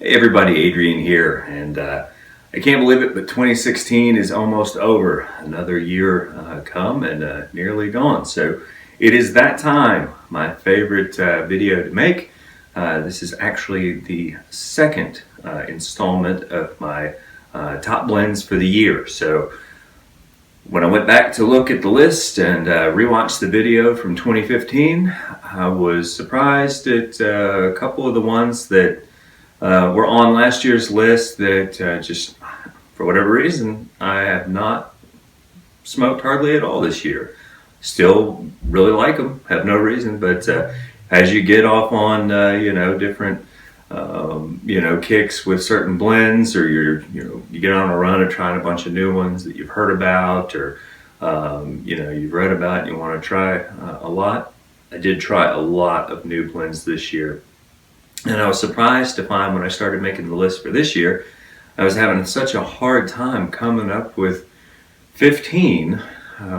Hey everybody, Adrian here, and I can't believe it, but 2016 is almost over. Another year come and nearly gone. So it is that time, my favorite video to make. This is actually the second installment of my top blends for the year. So when I went back to look at the list and rewatched the video from 2015, I was surprised at a couple of the ones that were on last year's list that just, for whatever reason, I have not smoked hardly at all this year. Still really like them, have no reason, but as you get off on different kicks with certain blends, or you get on a run of trying a bunch of new ones that you've heard about, or you've read about and you want to try a lot. I did try a lot of new blends this year. And I was surprised to find when I started making the list for this year, I was having such a hard time coming up with 15,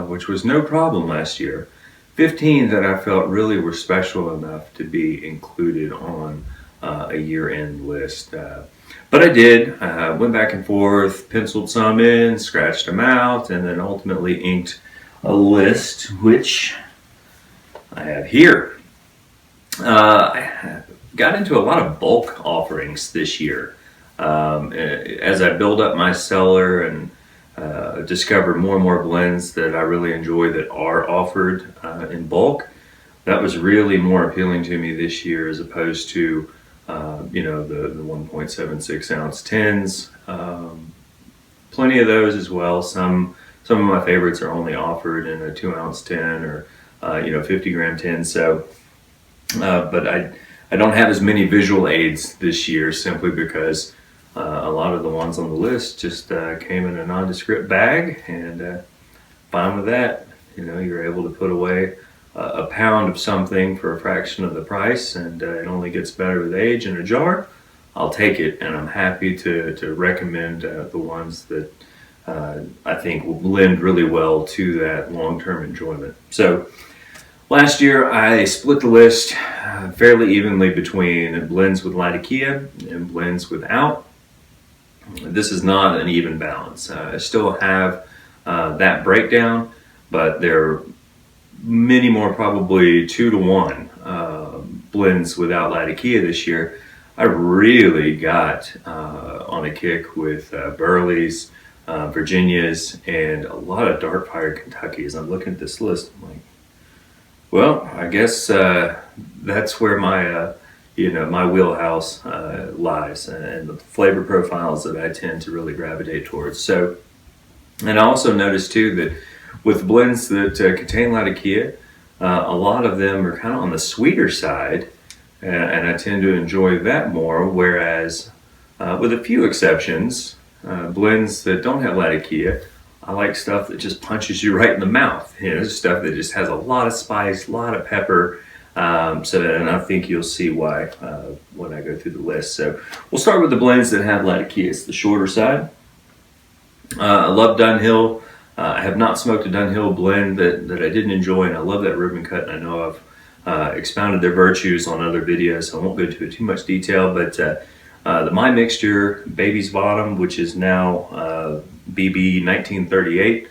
which was no problem last year. 15 that I felt really were special enough to be included on a year-end list. But I did. Went back and forth, penciled some in, scratched them out, and then ultimately inked a list, which I have here. I got into a lot of bulk offerings this year. As I build up my cellar and discover more and more blends that I really enjoy that are offered in bulk, that was really more appealing to me this year as opposed to the 1.76 ounce tins. Plenty of those as well. Some of my favorites are only offered in a 2 ounce tin or 50 gram tin. So, but I don't have as many visual aids this year simply because a lot of the ones on the list just came in a nondescript bag, and fine with that. You're able to put away a pound of something for a fraction of the price, and it only gets better with age in a jar. I'll take it, and I'm happy to recommend the ones that I think will blend really well to that long-term enjoyment. So last year I split the list fairly evenly between blends with Latakia and blends without. This is not an even balance. I still have that breakdown, but there are many more, probably 2 to 1 blends without Latakia this year. I really got on a kick with Burleys, Virginias, and a lot of dark fire Kentuckys. I'm looking at this list, I'm like, well, I guess that's where my my wheelhouse lies, and the flavor profiles that I tend to really gravitate towards. So, and I also noticed too that with blends that contain Latakia, a lot of them are kind of on the sweeter side, and I tend to enjoy that more. Whereas, with a few exceptions, blends that don't have Latakia, I like stuff that just punches you right in the mouth. Stuff that just has a lot of spice, a lot of pepper. And I think you'll see why when I go through the list. So we'll start with the blends that have Latakia. It's the shorter side. I love Dunhill. I have not smoked a Dunhill blend that I didn't enjoy, and I love that ribbon cut, and I know I've expounded their virtues on other videos, so I won't go into too much detail. But the My Mixture Baby's Bottom, which is now BB 1938,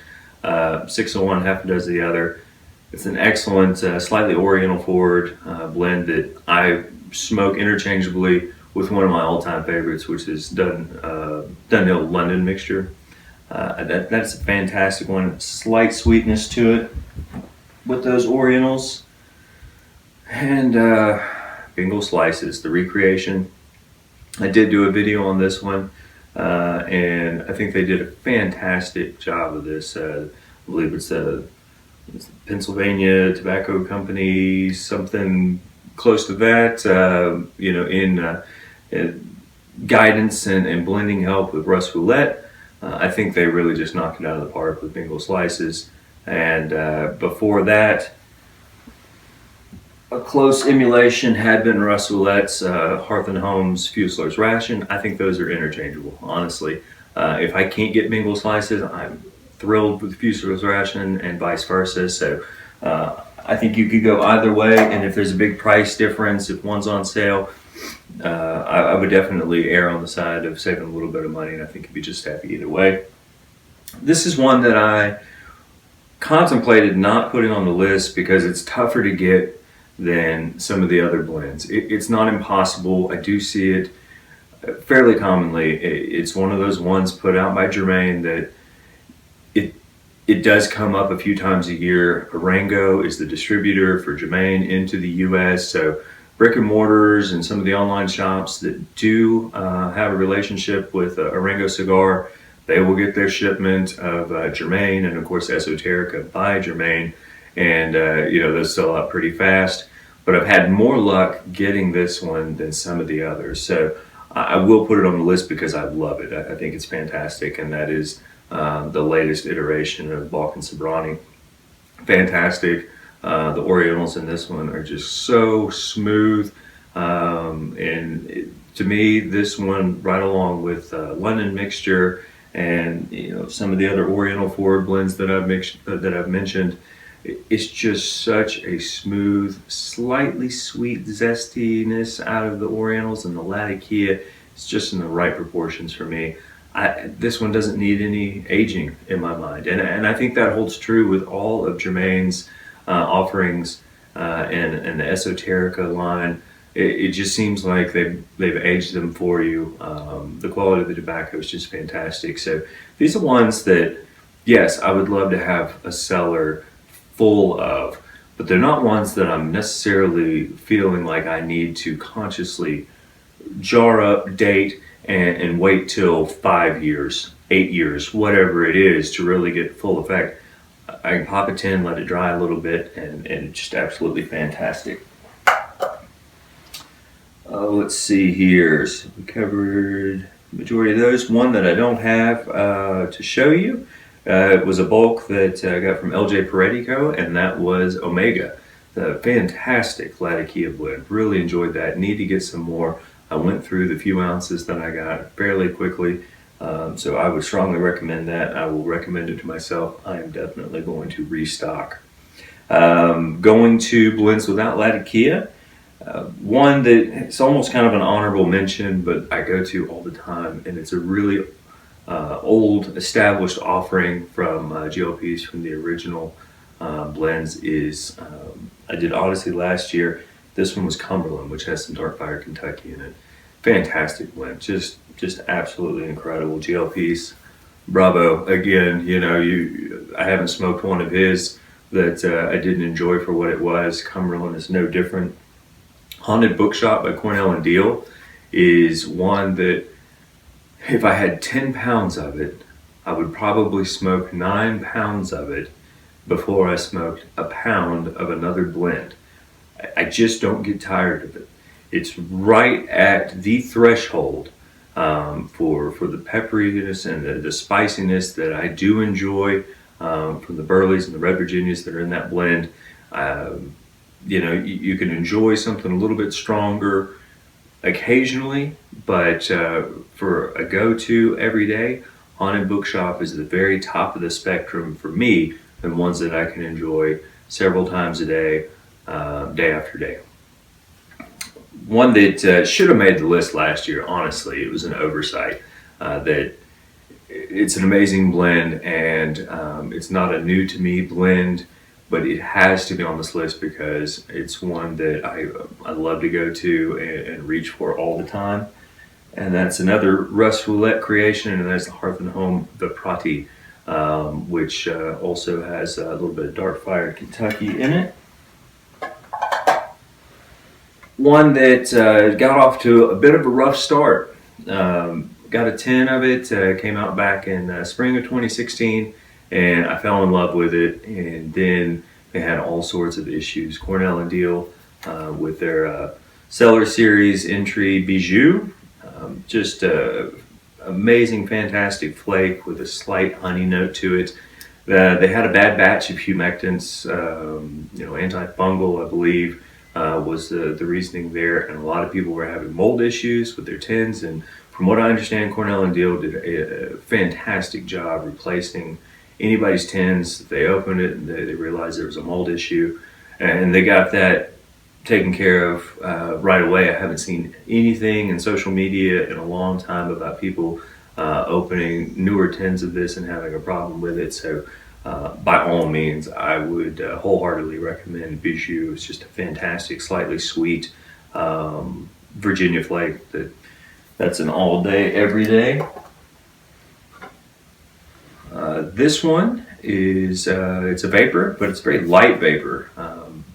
601, half a dozen the other. It's an excellent, slightly oriental forward blend that I smoke interchangeably with one of my all-time favorites, which is Dunhill London Mixture. That's a fantastic one. Slight sweetness to it with those orientals. And Bengal Slices, the recreation. I did do a video on this one, and I think they did a fantastic job of this. I believe it's Pennsylvania Tobacco Company, something close to that, in guidance and blending help with Russ Roulette. I think they really just knocked it out of the park with Bengal Slices. And before that, a close emulation had been Russ Roulette's Hearth and Home's Fusler's Ration. I think those are interchangeable, honestly. If I can't get Bengal Slices, I'm thrilled with Fusler's Ration, and vice versa. So I think you could go either way, and if there's a big price difference, if one's on sale, I would definitely err on the side of saving a little bit of money, and I think you'd be just happy either way. This is one that I contemplated not putting on the list because it's tougher to get than some of the other blends. It's not impossible. I do see it fairly commonly. It's one of those ones put out by Germain that it does come up a few times a year. Orango is the distributor for Germain into the U.S., so brick and mortars and some of the online shops that do have a relationship with Orango Cigar, they will get their shipment of Germain and of course Esoterica by Germain, and those sell out pretty fast. But I've had more luck getting this one than some of the others, so I will put it on the list because I love it. I think it's fantastic, and that is the latest iteration of Balkan Sobrani. Fantastic. The Orientals in this one are just so smooth, to me, this one, right along with London Mixture and some of the other Oriental forward blends that I've mentioned, it's just such a smooth, slightly sweet zestiness out of the Orientals, and the Latakia is just in the right proportions for me. This one doesn't need any aging in my mind, and I think that holds true with all of Germain's offerings and the Esoterica line. It just seems like they've aged them for you. The quality of the tobacco is just fantastic. So these are ones that, yes, I would love to have a cellar full of, but they're not ones that I'm necessarily feeling like I need to consciously jar up, date, and wait till 5 years, 8 years, whatever it is to really get full effect. I can pop a tin, let it dry a little bit, and it's just absolutely fantastic. Let's see here. So we covered the majority of those. One that I don't have to show you, it was a bulk that I got from LJ Peretico, and that was Omega. The fantastic Latakia blend. Really enjoyed that. Need to get some more. I went through the few ounces that I got fairly quickly, so I would strongly recommend that. I will recommend it to myself. I am definitely going to restock. Going to blends without Latakia, one that it's almost kind of an honorable mention, but I go to all the time, and it's a really old, established offering from GLPs from the original blends. I did Odyssey last year. This one was Cumberland, which has some Dark Fire Kentucky in it. Fantastic blend, just absolutely incredible. GLPs, bravo. Again, I haven't smoked one of his that I didn't enjoy for what it was. Cumberland is no different. Haunted Bookshop by Cornell and Deal is one that if I had 10 pounds of it, I would probably smoke 9 pounds of it before I smoked a pound of another blend. I just don't get tired of it. It's right at the threshold for the pepperiness and the spiciness that I do enjoy from the Burleys and the Red Virginias that are in that blend. You can enjoy something a little bit stronger occasionally, but for a go-to every day, Haunted Bookshop is the very top of the spectrum for me, and ones that I can enjoy several times a day, day after day. One that should have made the list last year, honestly, it was an oversight. That it's an amazing blend, and it's not a new to me blend, but it has to be on this list because it's one that I love to go to and reach for all the time. And that's another Russ Roulette creation, and that's the Hearth and Home, the Prati, which also has a little bit of Dark Fire Kentucky in it. One that got off to a bit of a rough start. Got a tin of it, came out back in spring of 2016, and I fell in love with it, and then they had all sorts of issues. Cornell and Deal with their Cellar Series entry Bijou, just amazing, fantastic flake with a slight honey note to it. They had a bad batch of humectants, antifungal, I believe, was the reasoning there, and a lot of people were having mold issues with their tins, and from what I understand, Cornell and Deal did a fantastic job replacing anybody's tins. They opened it and they realized there was a mold issue, and they got that taken care of right away. I haven't seen anything in social media in a long time about people opening newer tins of this and having a problem with it. So by all means, I would wholeheartedly recommend Bijou. It's just a fantastic, slightly sweet Virginia flake that's an all day, every day. This one is it's a vapor, but it's very light vapor.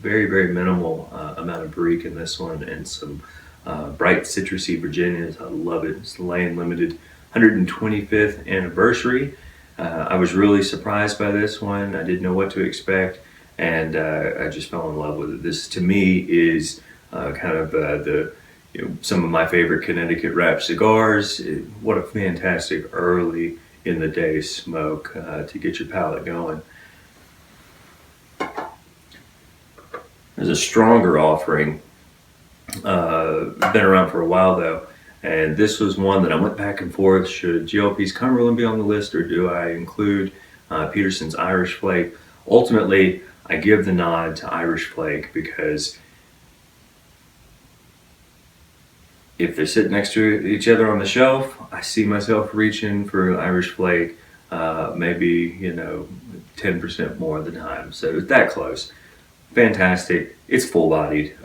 Very, very minimal amount of barrique in this one, and some bright citrusy Virginias. I love it. It's the Lane Limited 125th anniversary. I was really surprised by this one. I didn't know what to expect, and I just fell in love with it. This, to me, is kind of some of my favorite Connecticut wrap cigars. What a fantastic early in the day smoke to get your palate going. There's a stronger offering, been around for a while though, and this was one that I went back and forth. Should GLP's Cumberland be on the list, or do I include Peterson's Irish Flake? Ultimately, I give the nod to Irish Flake because if they're sitting next to each other on the shelf, I see myself reaching for Irish Flake, maybe 10% more of the time. So it's that close. Fantastic. It's full-bodied.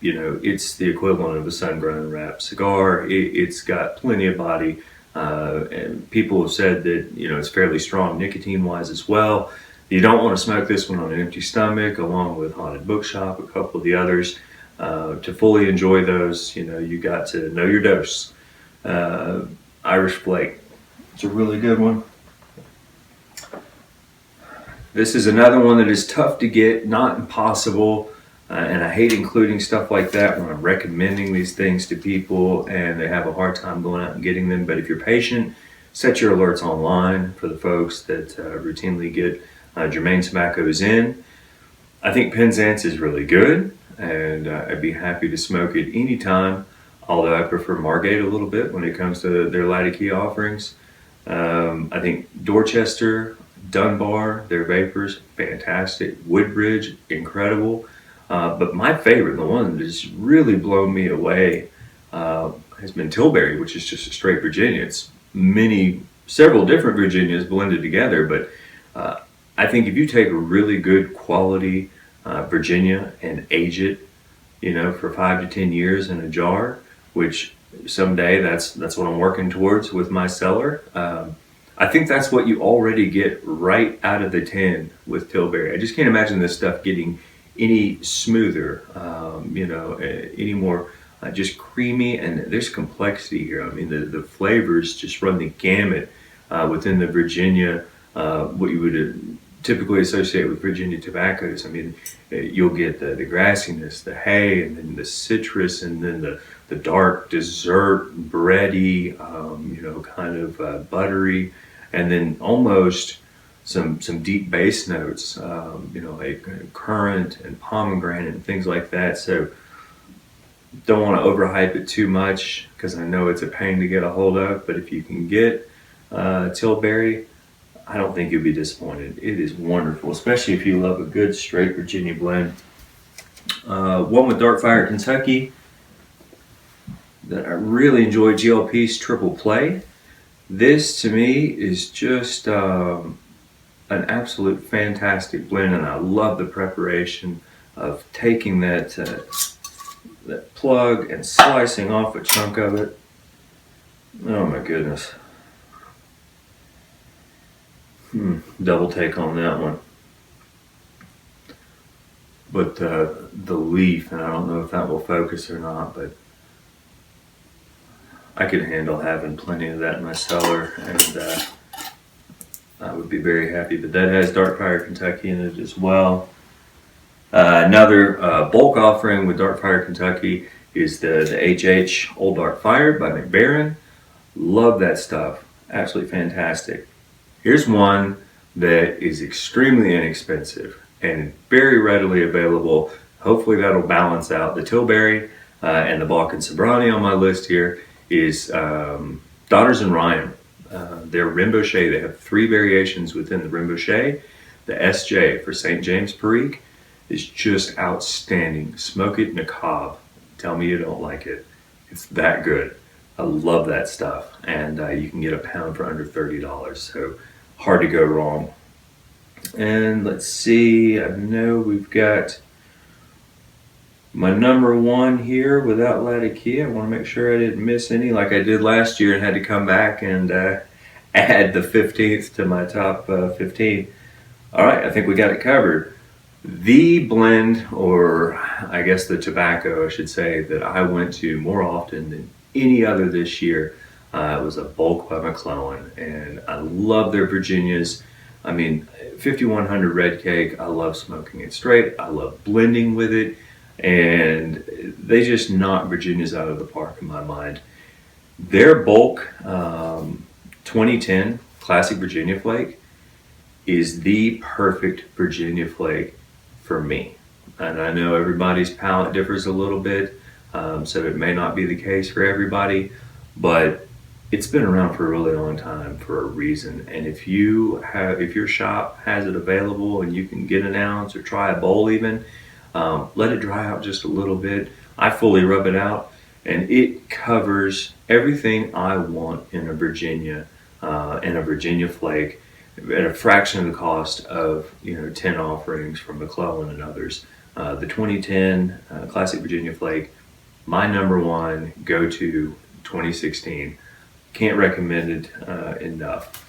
It's the equivalent of a sun-grown wrap cigar. It's got plenty of body, and people have said that it's fairly strong nicotine-wise as well. You don't want to smoke this one on an empty stomach, along with Haunted Bookshop, a couple of the others. To fully enjoy those, you got to know your dose. Irish Flake. It's a really good one. This is another one that is tough to get, not impossible, and I hate including stuff like that when I'm recommending these things to people and they have a hard time going out and getting them. But if you're patient, set your alerts online for the folks that routinely get Germain tobaccos in. I think Penzance is really good, and I'd be happy to smoke it anytime, although I prefer Margate a little bit when it comes to their Latakia offerings. I think Dorchester, Dunbar, their vapors, fantastic. Woodbridge, incredible. But my favorite, the one that has really blown me away, has been Tilbury, which is just a straight Virginia. It's several different Virginias blended together, but I think if you take a really good quality Virginia and age it, for 5 to 10 years in a jar, which someday that's what I'm working towards with my cellar. I think that's what you already get right out of the tin with Tilbury. I just can't imagine this stuff getting any smoother, any more just creamy, and there's complexity here. I mean, the flavors just run the gamut within the Virginia, what you would typically associate with Virginia tobaccos. I mean, you'll get the grassiness, the hay, and then the citrus, and then the dark dessert, bready, kind of buttery, and then almost some deep bass notes, like currant and pomegranate and things like that. So don't want to overhype it too much because I know it's a pain to get a hold of, but if you can get Tilbury, I don't think you'll be disappointed. It is wonderful, especially if you love a good straight Virginia blend. One with Dark Fire Kentucky that I really enjoy, GLP's Triple Play. This to me is just an absolute fantastic blend, and I love the preparation of taking that plug and slicing off a chunk of it. Oh my goodness. Double take on that one. But the leaf, and I don't know if that will focus or not, but I could handle having plenty of that in my cellar, and I would be very happy. But that has Dark Fire Kentucky in it as well. Another bulk offering with Dark Fire Kentucky is the HH Old Dark Fire by McBaron. Love that stuff. Absolutely fantastic. Here's one that is extremely inexpensive and very readily available. Hopefully that'll balance out the Tilbury and the Balkan Sobrani on my list here is Daughters in Ryan. Their Rinpoche, they have 3 variations within the Rinpoche. The SJ for St. James Perique, is just outstanding. Smoke it in a cob. Tell me you don't like it. It's that good. I love that stuff. And you can get a pound for under $30. So hard to go wrong. And let's see, I know we've got my number one here without Latakia. I want to make sure I didn't miss any like I did last year and had to come back and add the 15th to my top 15. All right, I think we got it covered. The blend, or I guess the tobacco, I should say, that I went to more often than any other this year was a Bulk by McClellan, and I love their Virginias. I mean, 5100 Red Cake, I love smoking it straight. I love blending with it, and they just knock Virginias out of the park in my mind. Their Bulk 2010 Classic Virginia Flake is the perfect Virginia flake for me. And I know everybody's palate differs a little bit, so it may not be the case for everybody, but it's been around for a really long time for a reason. And if your shop has it available and you can get an ounce or try a bowl even, let it dry out just a little bit. I fully rub it out, and it covers everything I want in a Virginia flake at a fraction of the cost of 10 offerings from McClellan and others. The 2010 Classic Virginia Flake, my number one go-to 2016. Can't recommend it enough.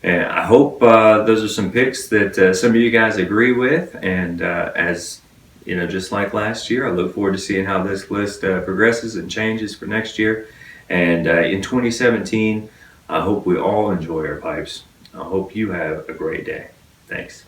And I hope those are some picks that some of you guys agree with. And as you know, just like last year, I look forward to seeing how this list progresses and changes for next year. And in 2017, I hope we all enjoy our pipes. I hope you have a great day. Thanks.